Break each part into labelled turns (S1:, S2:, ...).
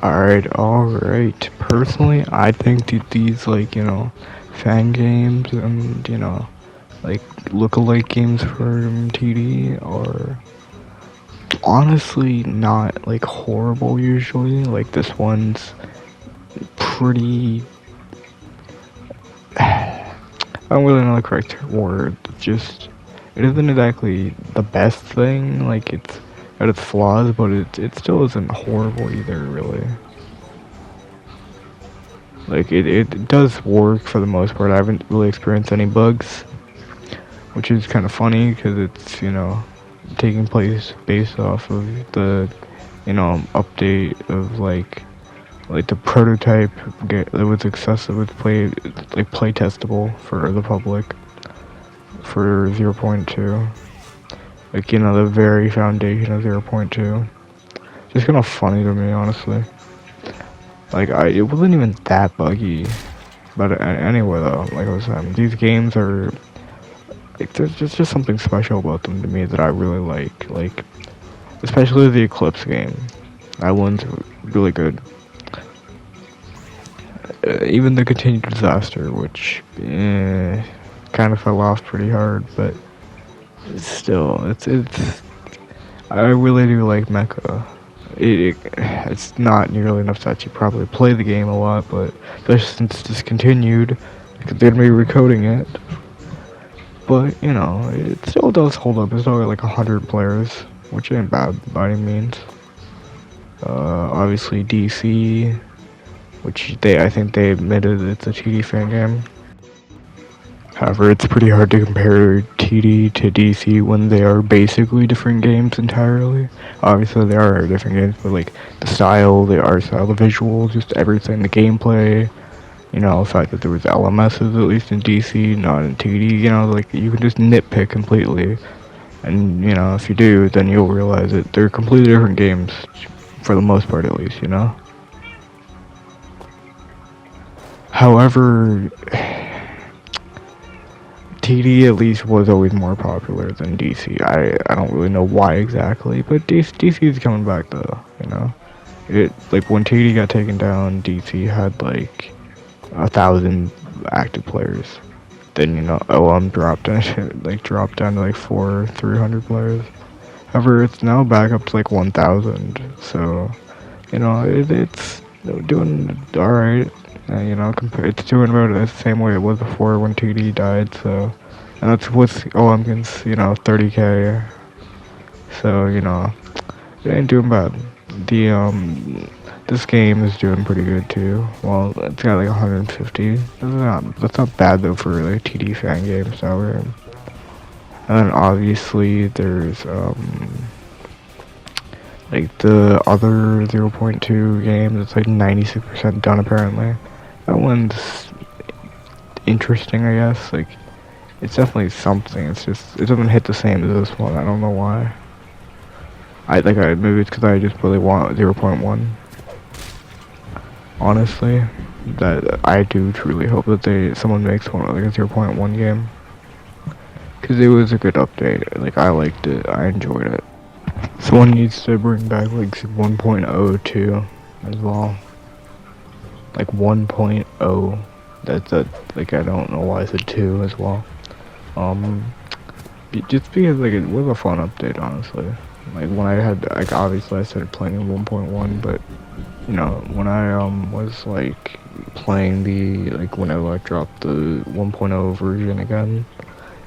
S1: Alright. Personally, I think that these, fan games and, like, lookalike games from TD are honestly not, like, horrible usually. Like, this one's pretty. I don't really know the correct word. Just. It isn't exactly the best thing. Like, it's got its flaws, but it still isn't horrible either, really. Like, it does work for the most part. I haven't really experienced any bugs, which is kind of funny because it's, taking place based off of the, update of, like the prototype that was accessible, play testable for the public for 0.2. Like, the very foundation of 0.2. Just kind of funny to me, honestly. Like, it wasn't even that buggy. But anyway, though, like I was saying, these games are, like, there's just something special about them to me that I really like. Like, especially the Eclipse game. That one's really good. Even the Continued Disaster, which kind of fell off pretty hard, but still, it's. I really do like Mecha. It's not nearly enough to actually probably play the game a lot, but especially since it's discontinued, because they're gonna be recoding it. But, it still does hold up. It's still got like 100 players, which ain't bad by any means. Obviously DC, which I think they admitted it's a TD fan game. However, it's pretty hard to compare TD to DC when they are basically different games entirely. Obviously, they are different games, but like the style, the art style, the visuals, just everything, the gameplay, the fact that there was LMSs at least in DC, not in TD, like you can just nitpick completely. And, if you do, then you'll realize that they're completely different games, for the most part at least, However, TD at least was always more popular than DC. I don't really know why exactly, but DC is coming back though, It, like, when TD got taken down, DC had like 1,000 active players. Then, OM dropped down, dropped down to like 300 players. However, it's now back up to like 1,000, so, it's doing alright. It's doing about the same way it was before when TD died, so. And that's with OMG's, 30k. So, it ain't doing bad. This game is doing pretty good too. Well, it's got like 150. That's not bad though for like TD fan games, however. And then obviously there's, like the other 0.2 games, it's like 96% done apparently. That one's interesting, I guess. Like, it's definitely something. It's just, it doesn't hit the same as this one. I don't know why. Maybe it's because I just really want 0.1. Honestly, that I do truly hope that someone makes one like a 0.1 game. Because it was a good update. Like, I liked it. I enjoyed it. Someone needs to bring back like 1.0 too, as well. Like 1.0. That's like, I don't know why it's a 2 as well. Just because like it was a fun update, honestly. Like, when I had, like, obviously I started playing in 1.1, but when I was like playing when I like dropped the 1.0 version again,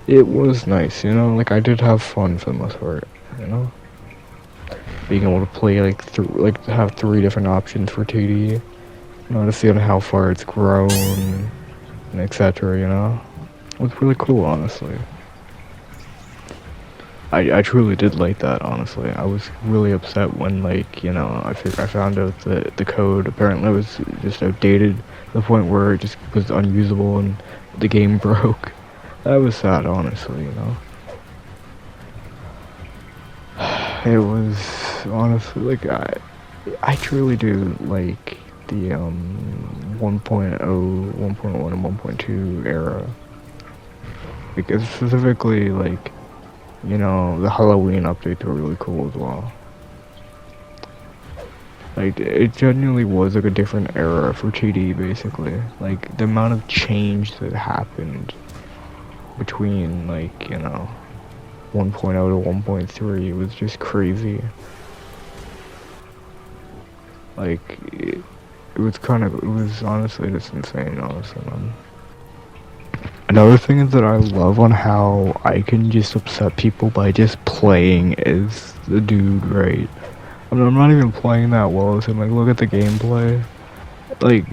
S1: it was nice, like I did have fun for the most part, being able to play like have 3 different options for TD, to see on how far it's grown and etc. It was really cool, honestly. I truly did like that, honestly. I was really upset when, like, I found out that the code apparently was just outdated to the point where it just was unusable and the game broke. That was sad, honestly, It was, honestly, like, I truly do like the 1.0, 1.1, and 1.2 era. Because specifically, like, the Halloween updates were really cool as well. Like, it genuinely was like a different era for TD, basically. Like, the amount of change that happened between, like, 1.0 to 1.3 was just crazy. Like, it was honestly just insane, honestly, man. Another thing is that I love on how I can just upset people by just playing as the dude, right? I mean, I'm not even playing that well, so like, look at the gameplay. Like,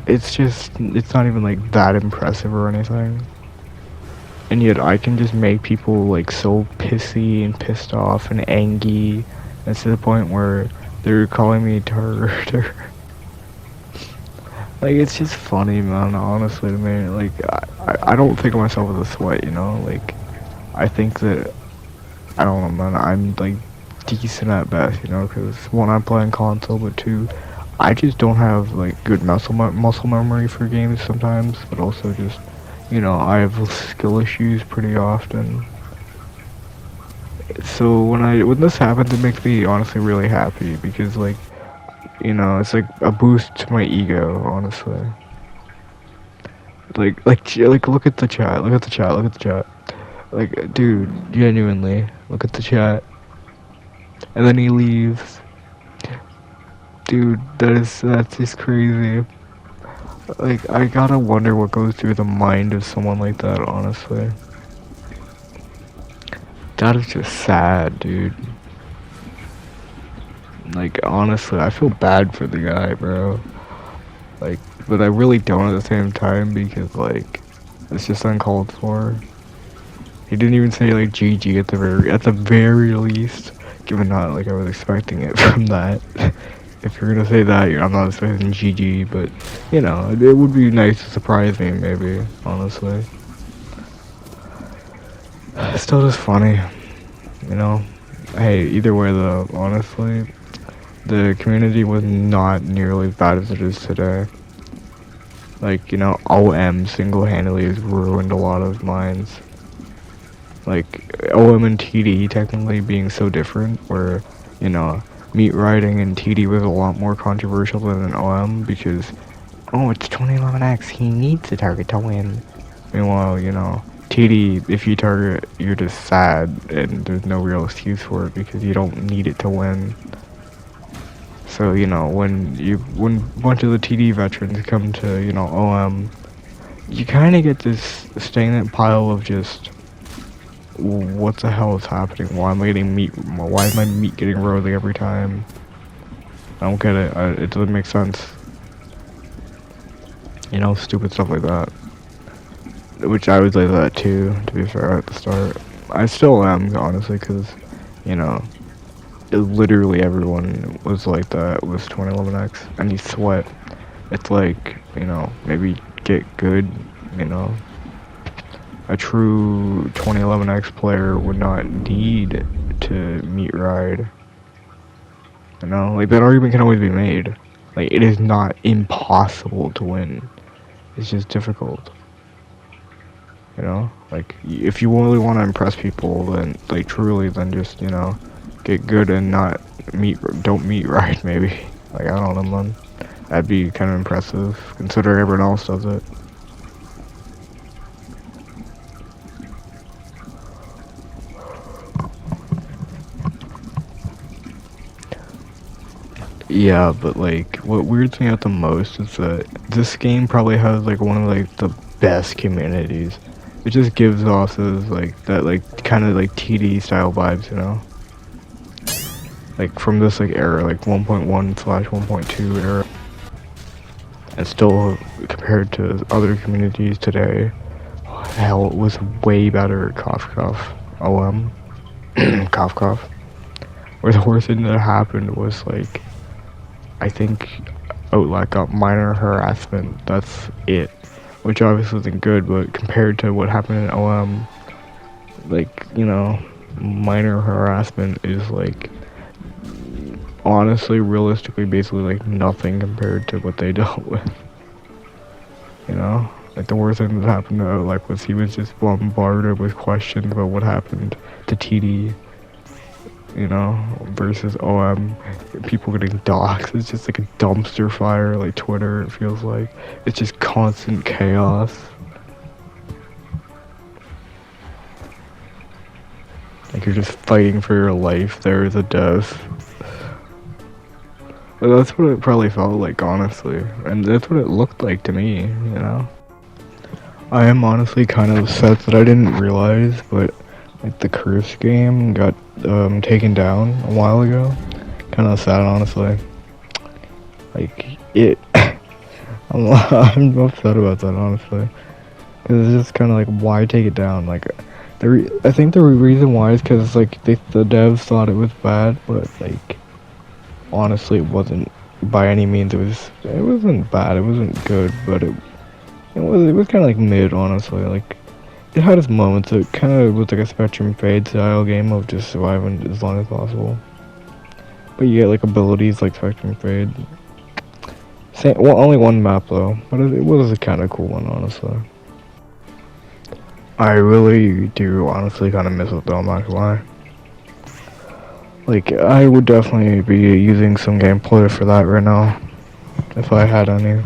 S1: it's not even like that impressive or anything. And yet I can just make people like so pissy and pissed off and angry. That's to the point where they're calling me turd. Like, it's just funny, man, honestly, to me. Like, I don't think of myself as a sweat, Like, I think that, I don't know, man, I'm, like, decent at best, because, one, I'm playing console, but two, I just don't have, like, good muscle memory for games sometimes, but also just, I have skill issues pretty often. So, when this happens, it makes me, honestly, really happy, because, like, it's like a boost to my ego, honestly. Like, look at the chat, look at the chat, look at the chat. Like, dude, genuinely, look at the chat. And then he leaves. Dude, that's just crazy. Like, I gotta wonder what goes through the mind of someone like that, honestly. That is just sad, dude. Like, honestly, I feel bad for the guy, bro. Like, but I really don't at the same time because, like, it's just uncalled for. He didn't even say, like, GG at the very least. Given not, like, I was expecting it from that. If you're gonna say that, I'm not expecting GG, but, it would be nice to surprise me, maybe, honestly. It's still just funny, Hey, either way, though, honestly, the community was not nearly as bad as it is today. Like, OM single-handedly has ruined a lot of minds. Like, OM and TD technically being so different, where, meat riding and TD was a lot more controversial than an OM, because, oh, it's 2011X, he needs a target to win. Meanwhile, TD, if you target, you're just sad, and there's no real excuse for it, because you don't need it to win. So, when a bunch of the TD veterans come to, OM, you kind of get this stagnant pile of just, what the hell is happening? Why am I getting meat? Why is my meat getting rosy every time? I don't get it. It doesn't make sense. Stupid stuff like that. Which I was like that too, to be fair, at the start. I still am, honestly, because, literally everyone was like that with 2011X, and you sweat. It's like, maybe get good, a true 2011X player would not need to meat ride. Like, that argument can always be made. Like, it is not impossible to win. It's just difficult. Like, if you really want to impress people, then, like, truly, then just, get good and don't meat ride, maybe. Like, I don't know, man. That'd be kind of impressive, considering everyone else does it. Yeah, but, like, what weirds me out the most is that this game probably has, like, one of, like, the best communities. It just gives off those, like, that, like, kind of, like, TD style vibes, Like, from this, like, era, like, 1.1/1.2 era. And still, compared to other communities today, hell, it was way better at Cough OM. Cough. Where the worst thing that happened was, like, I think Outlet got minor harassment, that's it. Which obviously isn't good, but compared to what happened in OM, like, minor harassment is, like, honestly, realistically, basically, like, nothing compared to what they dealt with. Like, the worst thing that happened to Outlet was he was just bombarded with questions about what happened to TD. you know, versus people getting doxxed. It's just like a dumpster fire, like Twitter, it feels like. It's just constant chaos. Like you're just fighting for your life there as a death. But that's what it probably felt like, honestly. And that's what it looked like to me, you know? I am honestly kind of upset that I didn't realize, but like the curse game got taken down a while ago. Kind of sad, honestly. Like it, I'm upset about that, honestly. Cause it's just kind of like, why take it down? Like, I think the reason why is because like the devs thought it was bad, but like honestly, it wasn't by any means. It wasn't bad. It wasn't good, but it was kind of like mid, honestly. Like, it had its moments. It kind of was like a Spectrum Fade style game of just surviving as long as possible. But you get like abilities like Spectrum Fade. Only one map though, but it was a kind of cool one, honestly. I really do honestly kind of miss it though, I'm not gonna lie. Like, I would definitely be using some gameplay for that right now, if I had any.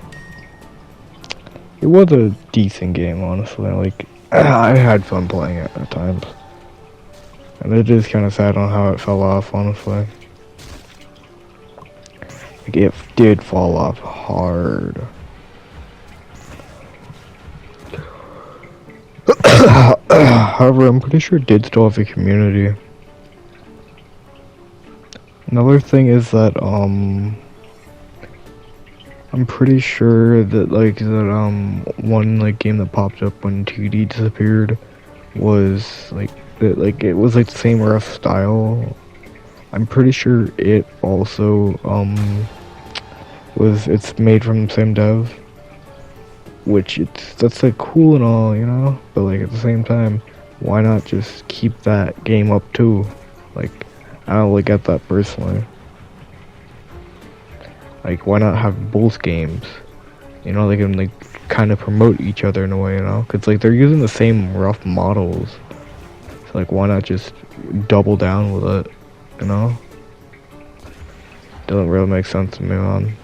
S1: It was a decent game, honestly. Like, I had fun playing it at times. And it is kind of sad on how it fell off, honestly. Like, it did fall off hard. However, I'm pretty sure it did still have a community. Another thing is that, I'm pretty sure that one like game that popped up when TD disappeared was like it was like the same rough style. I'm pretty sure it also it's made from the same dev, which that's like cool and all, you know, but like at the same time, why not just keep that game up too? Like, I don't really get that personally. Like, why not have both games? You know, they can, like, kind of promote each other in a way, you know? Because, like, they're using the same rough models. So, like, why not just double down with it, you know? Doesn't really make sense to me, man.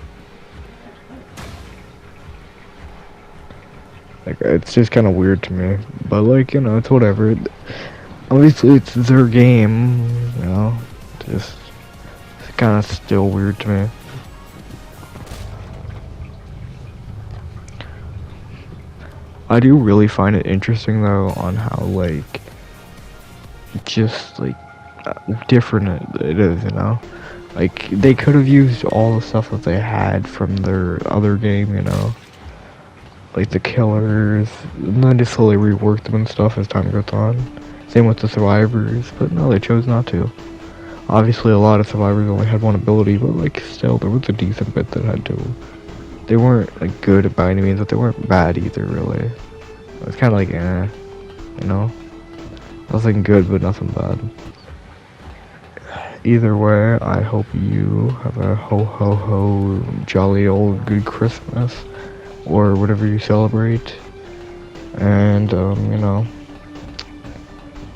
S1: Like, it's just kind of weird to me. But, like, you know, it's whatever. Obviously, it's their game, you know? It's kind of still weird to me. I do really find it interesting though on how like just like different it is, you know? Like they could have used all the stuff that they had from their other game, you know? Like the killers, not just slowly rework them and stuff as time goes on. Same with the survivors, but no, they chose not to. Obviously a lot of survivors only had one ability, but like still there was a decent bit that had two. They weren't like good by any means, but they weren't bad either, really. It was kind of like, you know? Nothing good, but nothing bad. Either way, I hope you have a ho jolly old good Christmas, or whatever you celebrate. And, you know,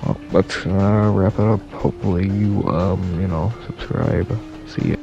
S1: well, let's wrap it up. Hopefully you, you know, subscribe. See ya.